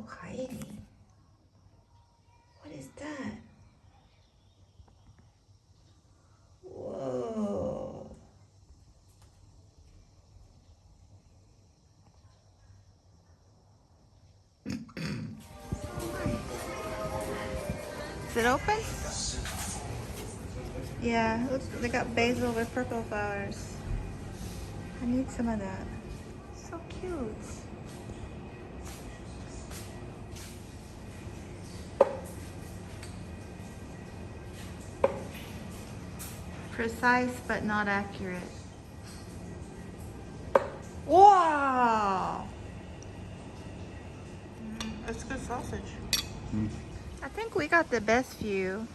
hiding. What is that? Whoa. Is it open? Yeah, looks they got basil with purple flowers. I need some of that. So cute. Precise but not accurate. Wow! That's good sausage. I think we got the best view.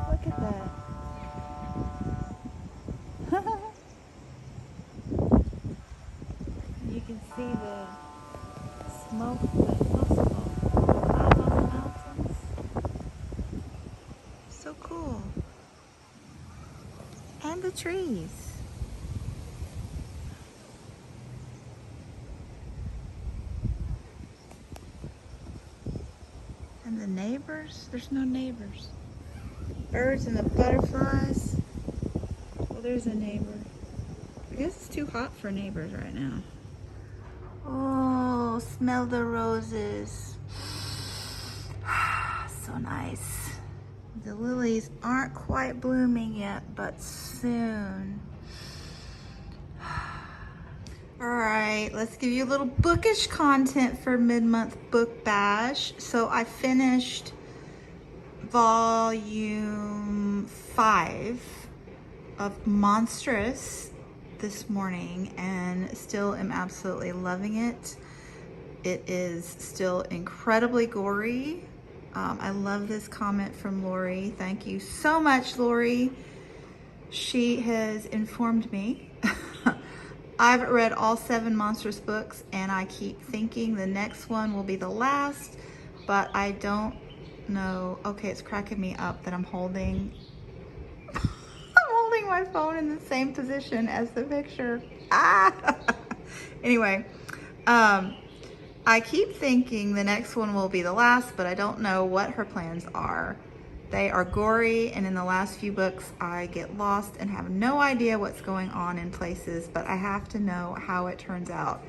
Look at that. You can see the smoke, the hill smoke out on the mountains. So cool. And the trees. And the neighbors, there's no neighbors. Birds and the butterflies. Well, there's a neighbor. I guess it's too hot for neighbors right now. Oh, smell the roses. So nice. The lilies aren't quite blooming yet, but soon. All right, let's give you a little bookish content for mid-month book bash. So I finished volume 5 of Monstrous this morning and still am absolutely loving it. It is still incredibly gory. I love this comment from Lori. Thank you so much, Lori. She has informed me. I've read all 7 Monstrous books and I keep thinking the next one will be the last, but I don't know. Okay, it's cracking me up that I'm holding my phone in the same position as the picture. Anyway, I keep thinking the next one will be the last, but I don't know what her plans are. They are gory, and in the last few books I get lost and have no idea what's going on in places, but I have to know how it turns out.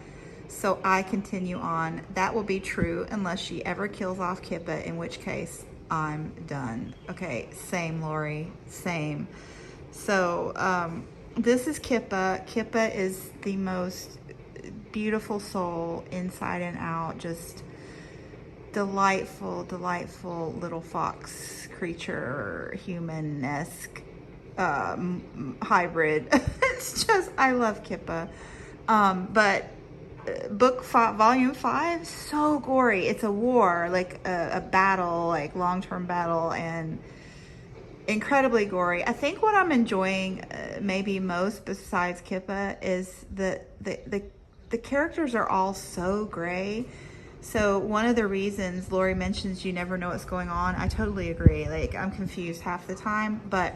So I continue on. That will be true unless she ever kills off Kippa, in which case I'm done. Okay, same, Lori, same. So this is Kippa. Kippa is the most beautiful soul inside and out, just delightful, delightful little fox creature, human-esque hybrid. It's just, I love Kippa. But book 5, volume 5, so gory. It's a war, like a battle, like long-term battle, and incredibly gory. I think what I'm enjoying maybe most besides Kippa is the characters are all so gray. So one of the reasons Lori mentions you never know what's going on, I totally agree. Like, I'm confused half the time, but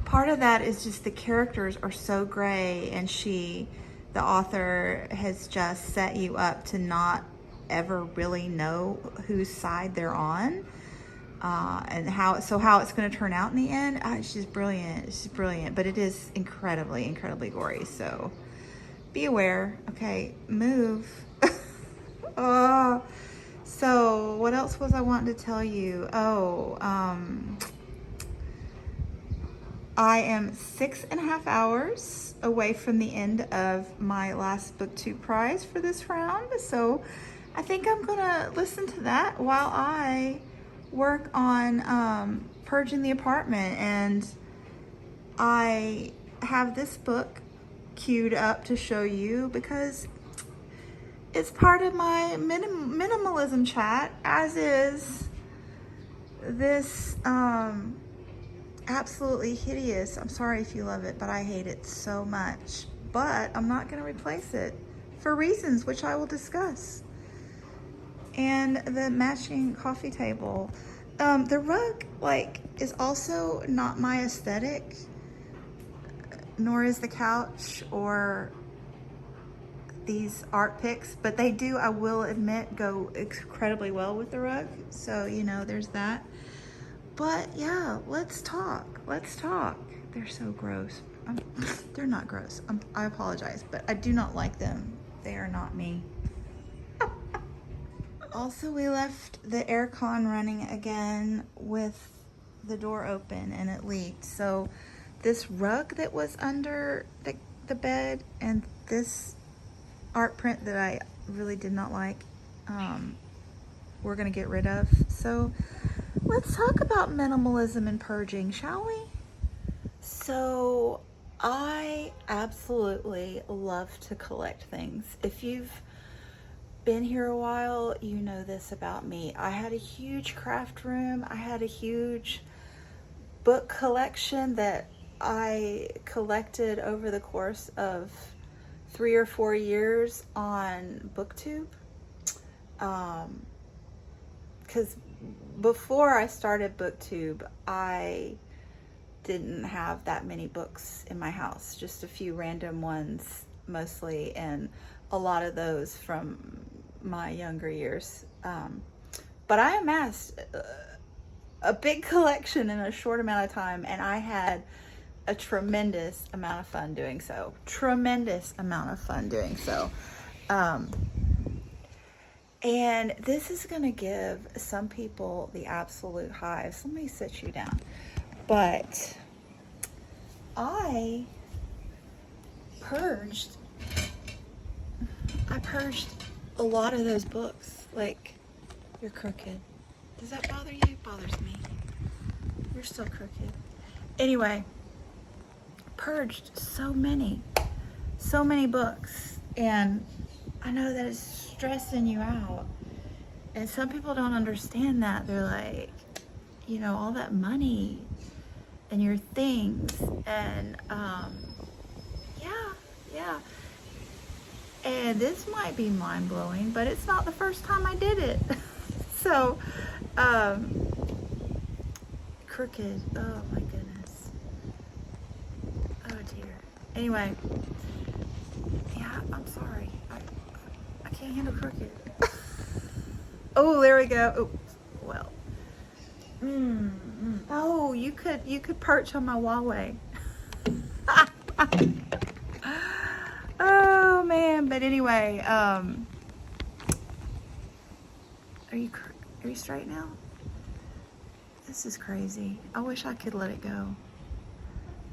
part of that is just the characters are so gray, and the author has just set you up to not ever really know whose side they're on. And how it's going to turn out in the end. It's just brilliant. It's just brilliant, but it is incredibly, incredibly gory. So be aware. Okay, move. So what else was I wanting to tell you? I am 6.5 hours away from the end of my last BookTube prize for this round. So I think I'm gonna listen to that while I work on purging the apartment. And I have this book queued up to show you because it's part of my minimalism chat, as is this absolutely hideous, I'm sorry if you love it, but I hate it so much, but I'm not going to replace it for reasons which I will discuss. And the matching coffee table. The rug, like, is also not my aesthetic, nor is the couch or these art picks, but they do, I will admit, go incredibly well with the rug. So, you know, there's that. But yeah, let's talk. Let's talk. They're so gross. They're not gross. I apologize, but I do not like them. They are not me. Also, we left the air con running again with the door open and it leaked. So this rug that was under the bed and this art print that I really did not like, we're gonna get rid of. So let's talk about minimalism and purging, shall we? So I absolutely love to collect things. If you've been here a while, you know this about me. I had a huge craft room. I had a huge book collection that I collected over the course of 3 or 4 years on BookTube. Because before I started BookTube, I didn't have that many books in my house, just a few random ones mostly, and a lot of those from my younger years. But I amassed a big collection in a short amount of time, and I had a tremendous amount of fun doing so. And this is going to give some people the absolute hives. Let me sit you down. But I purged a lot of those books. Like, you're crooked. Does that bother you? It bothers me. You're still crooked. Anyway, purged so many books. And I know that it's stressing you out. And some people don't understand that. They're like, you know, all that money and your things. And, yeah. And this might be mind-blowing, but it's not the first time I did it. So, crooked. Oh my goodness. Oh dear. Anyway, yeah, I'm sorry. I can't handle crooked. Oh, there we go. Oh, well. Oh, you could perch on my wallway. Oh man, but anyway, are you straight now? This is crazy. I wish I could let it go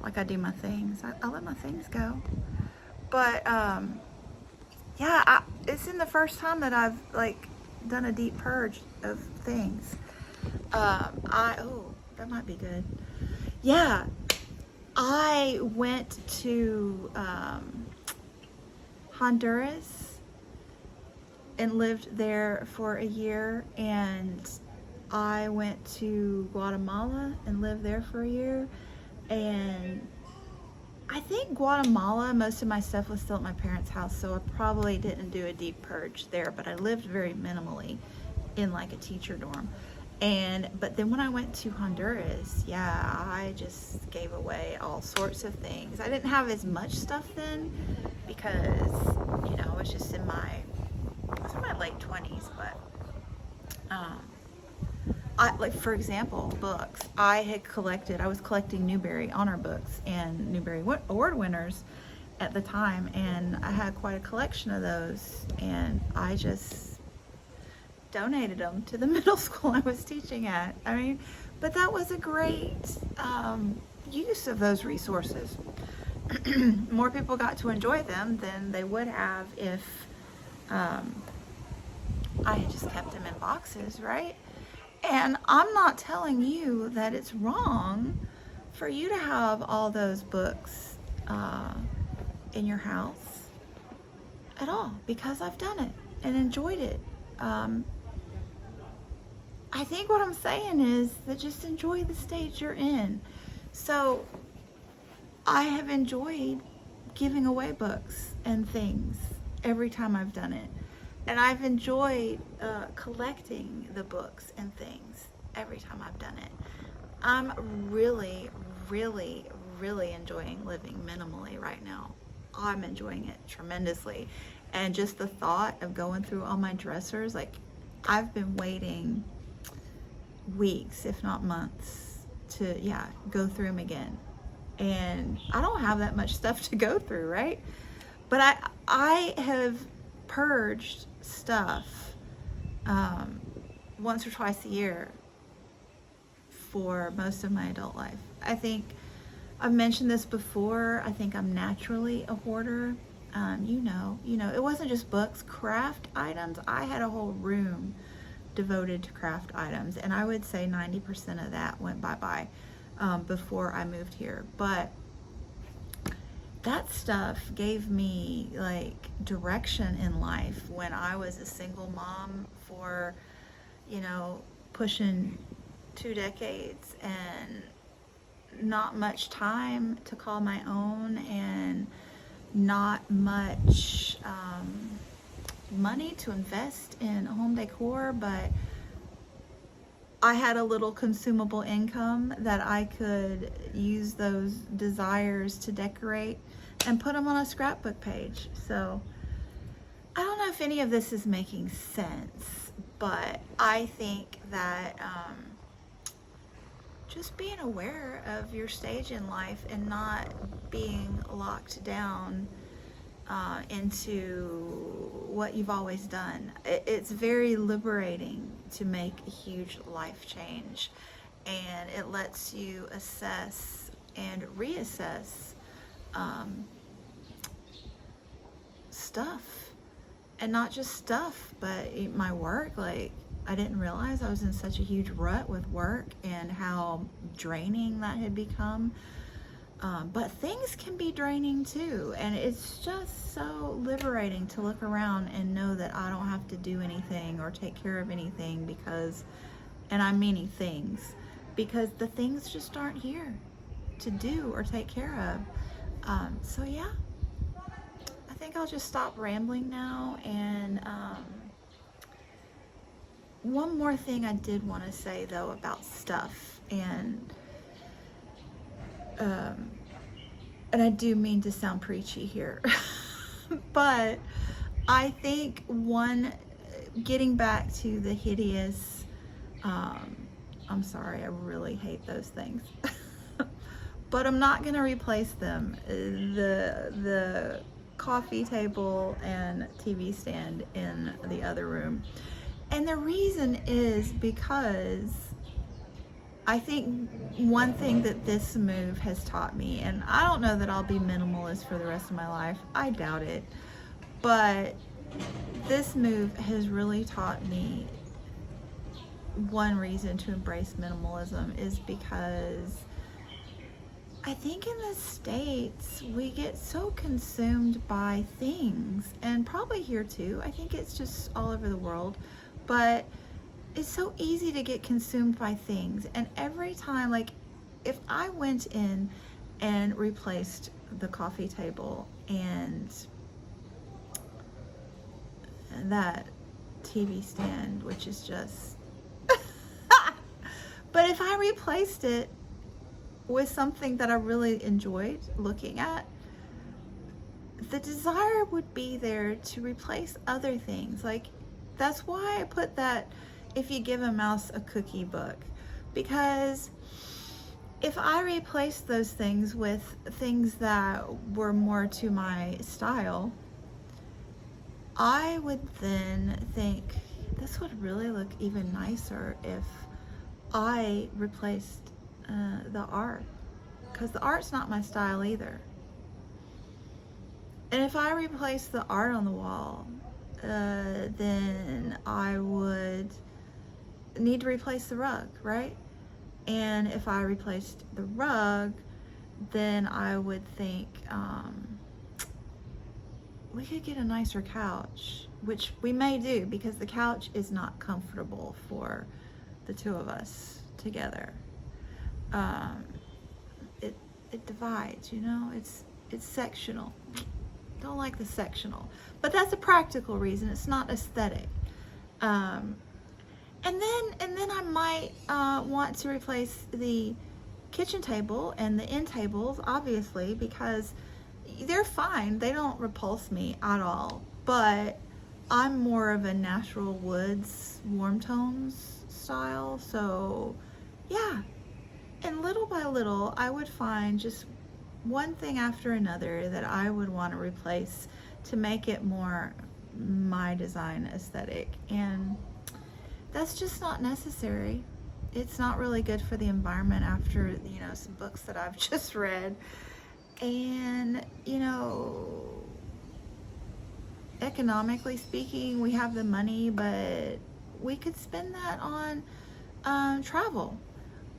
like I do my things. I let my things go. But yeah, it's in the first time that I've like done a deep purge of things. Oh, that might be good. Yeah, I went to Honduras and lived there for a year, and I went to Guatemala and lived there for a year. And I think Guatemala, most of my stuff was still at my parents' house, so I probably didn't do a deep purge there, but I lived very minimally in like a teacher dorm. But then when I went to Honduras, yeah, I just gave away all sorts of things. I didn't have as much stuff then because, you know, I was just in my late 20s, but like for example, books. I was collecting Newbery honor books and Newbery award winners at the time, and I had quite a collection of those, and I just donated them to the middle school I was teaching at. I mean, but that was a great use of those resources. More people got to enjoy them than they would have if I had just kept them in boxes, right? And I'm not telling you that it's wrong for you to have all those books in your house at all, because I've done it and enjoyed it. I think what I'm saying is that just enjoy the stage you're in. So I have enjoyed giving away books and things every time I've done it. And I've enjoyed collecting the books and things every time I've done it. I'm really, really, really enjoying living minimally right now. I'm enjoying it tremendously. And just the thought of going through all my dressers, like I've been waiting weeks, if not months, to go through them again. And I don't have that much stuff to go through, right? But I have purged stuff once or twice a year for most of my adult life. I think I've mentioned this before. I think I'm naturally a hoarder. You know, it wasn't just books, craft items. I had a whole room devoted to craft items, and I would say 90% of that went bye-bye before I moved here. But that stuff gave me like direction in life when I was a single mom for, pushing 2 decades, and not much time to call my own, and not much money to invest in home decor, but I had a little consumable income that I could use those desires to decorate and put them on a scrapbook page. So I don't know if any of this is making sense, but I think that just being aware of your stage in life and not being locked down into what you've always done. It's very liberating to make a huge life change, and it lets you assess and reassess stuff, and not just stuff, but my work. Like, I didn't realize I was in such a huge rut with work and how draining that had become. But things can be draining too, and it's just so liberating to look around and know that I don't have to do anything or take care of anything, because, and I'm meaning things, because the things just aren't here to do or take care of. So yeah, I think I'll just stop rambling now. And one more thing I did want to say though about stuff, and I do mean to sound preachy here, but I think getting back to the hideous, I'm sorry, I really hate those things, but I'm not going to replace them. The coffee table and TV stand in the other room. And the reason is because I think one thing that this move has taught me, and I don't know that I'll be minimalist for the rest of my life, I doubt it, but this move has really taught me one reason to embrace minimalism is because I think in the States we get so consumed by things, and probably here too. I think it's just all over the world, but it's so easy to get consumed by things. And every time, like if I went in and replaced the coffee table and that TV stand, which is just but if I replaced it with something that I really enjoyed looking at, the desire would be there to replace other things. Like, that's why I put that If You Give a Mouse a Cookie book, because if I replaced those things with things that were more to my style, I would then think this would really look even nicer if I replaced the art, because the art's not my style either. And if I replaced the art on the wall, then I would need to replace the rug, right? And if I replaced the rug, then I would think we could get a nicer couch, which we may do, because the couch is not comfortable for the two of us together. It divides, you know, it's sectional. Don't like the sectional, but that's a practical reason. It's not aesthetic. And then I might want to replace the kitchen table and the end tables, obviously, because they're fine. They don't repulse me at all. But I'm more of a natural woods, warm tones style. So yeah. And little by little, I would find just one thing after another that I would want to replace to make it more my design aesthetic. And that's just not necessary. It's not really good for the environment after, you know, some books that I've just read. And, you know, economically speaking, we have the money, but we could spend that on travel,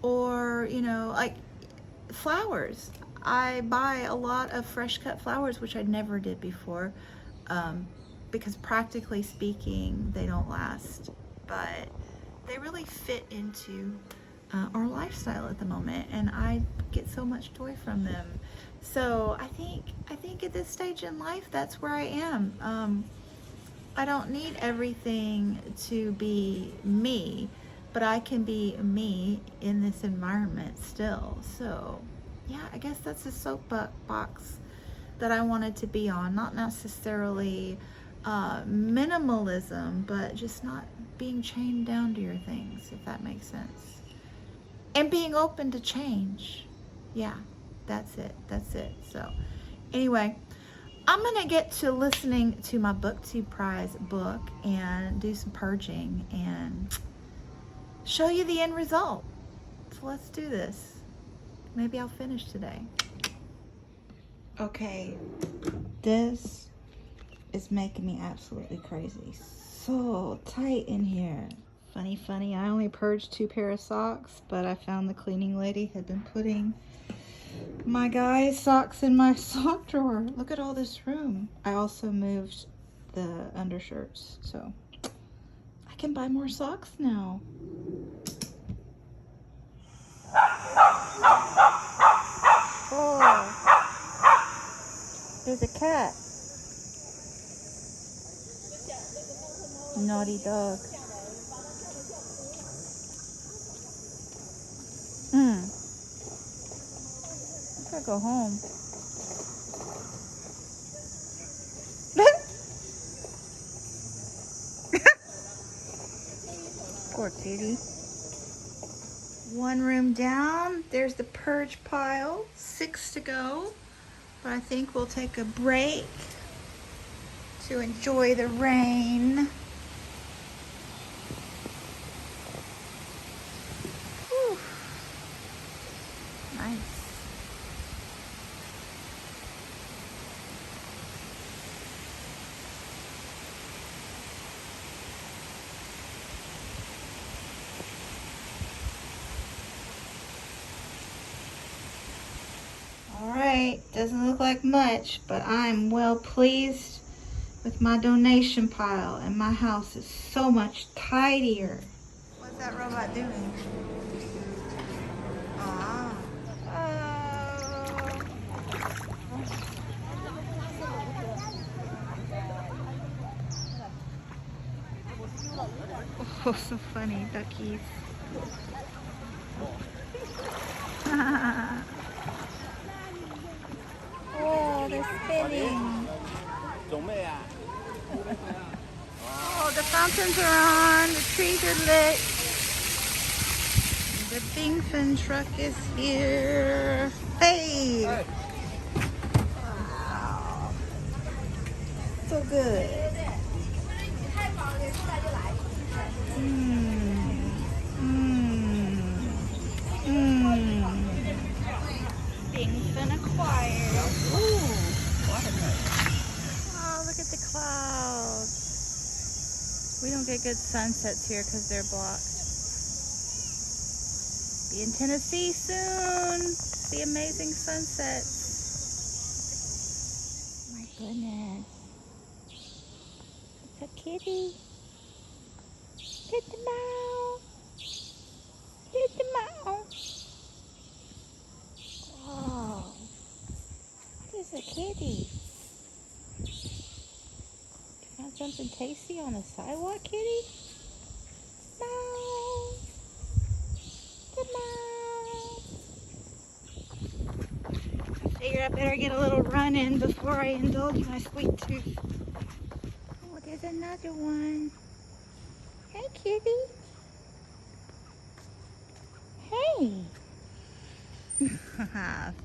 or, you know, like flowers. I buy a lot of fresh cut flowers, which I never did before, because practically speaking, they don't last, but they really fit into our lifestyle at the moment, and I get so much joy from them. So I think at this stage in life, that's where I am. I don't need everything to be me, but I can be me in this environment still. So yeah, I guess that's a soapbox that I wanted to be on. Not necessarily minimalism, but just not being chained down to your things, if that makes sense. And being open to change. Yeah, that's it. So anyway, I'm gonna get to listening to my BookTube Prize book and do some purging and show you the end result. So let's do this. Maybe I'll finish today. Okay, this is making me absolutely crazy. So tight in here. Funny, I only purged 2 pair of socks, but I found the cleaning lady had been putting my guy's socks in my sock drawer. Look at all this room. I also moved the undershirts, so I can buy more socks now. Oh, there's a cat. Naughty dog. I gotta go home. Poor kitty. 1 room down. There's the purge pile. 6 to go. But I think we'll take a break to enjoy the rain. Whew. Nice. Alright, doesn't look like much, but I'm well pleased with my donation pile, and my house is so much tidier. What's that robot doing? Ah. Oh, so funny, duckies. Oh, they're spinning. Oh, the fountains are on, the trees are lit. The Bing Fin truck is here. Hey! Wow. So good. Bing Fin acquired. Ooh. Oh, look at the clouds. We don't get good sunsets here because they're blocked. Be in Tennessee soon. See amazing sunsets. My goodness. It's a kitty. Get the mouse. Get the mouse. Oh. There's a kitty. You found something tasty on the sidewalk, kitty? Mouse. The mouse. Say you're up Better get a little run in before I indulge my sweet tooth. Oh, there's another one. Hey, kitty. Hey.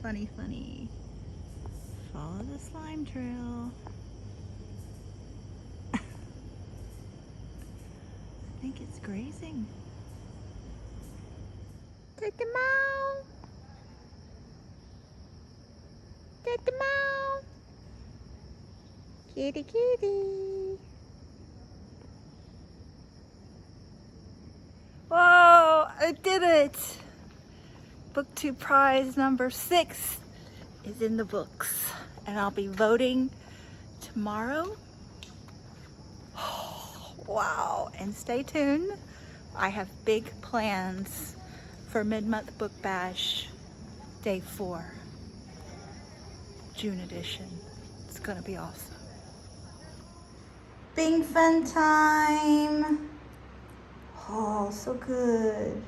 Funny, funny. Follow the slime trail. I think it's grazing. Take them out. Take them out. Kitty, kitty. Whoa, I did it. BookTube prize number 6 is in the books, and I'll be voting tomorrow. Wow, and stay tuned. I have big plans for Mid-Month Book Bash Day 4, June edition. It's gonna be awesome. Being fun time. Oh, so good.